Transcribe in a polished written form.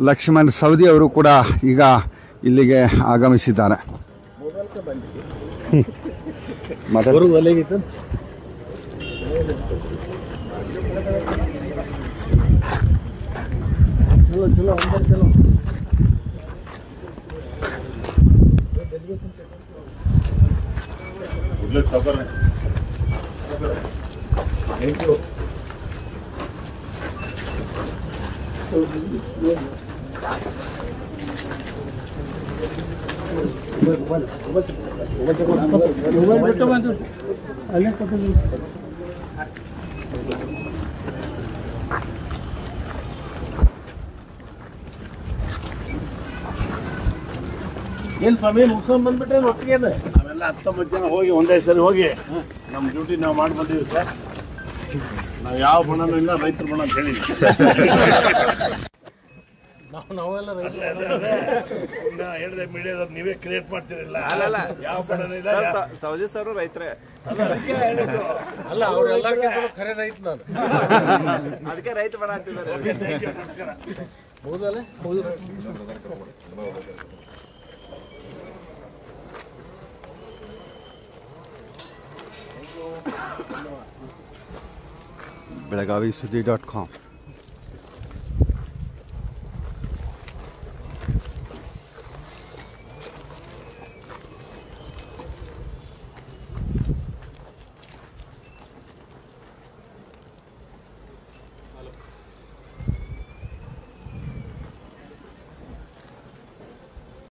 ಲಕ್ಷ್ಮಣ್ ಸವದಿ ಅವರು ಕೂಡ ಈಗ ಇಲ್ಲಿಗೆ ಆಗಮಿಸಿದ್ದಾರೆ. ಏನು ಸ್ವಾಮಿ ಮುಗಿಸ್ಕೊಂಡು ಬಂದ್ಬಿಟ್ರೆ ಒಟ್ಟಿಗೆ ನಾವೆಲ್ಲ 19 ಜನ ಹೋಗಿ ಒಂದೇ ಸರಿ ಹೋಗಿ ನಮ್ಮ ಡ್ಯೂಟಿ ನಾವು ಮಾಡಿ ಬಂದಿದ್ದೀವಿ ಸರ್. ನಾವು ಯಾವ ಬಣನೂ ಇಲ್ಲ, ರೈತರ ಬಣ ಅಂತ ಹೇಳಿ ನಾವೆಲ್ಲ ಹೇಳಿದೆ ಮೀಡಿಯಾದವ್ರು ನೀವೇ ಕ್ರಿಯೇಟ್ ಮಾಡ್ತಿರಲಿಲ್ಲ. ಯಾವ ಬಣನೂ ಇಲ್ಲ. ಸವದಿ ಸರ್ ರೈತರೇ ಅಲ್ಲ, ಅವರೆಲ್ಲ ಖರೆ ರೈತ ನಾನು, ಅದಕ್ಕೆ ರೈತ ಬಣ ಅಂತಿದ್ದಾರೆ. ಹೌದಲ್ಲ ಹೌದು. ಬೆಳಗಾವಿ ಸುದ್ದಿ.com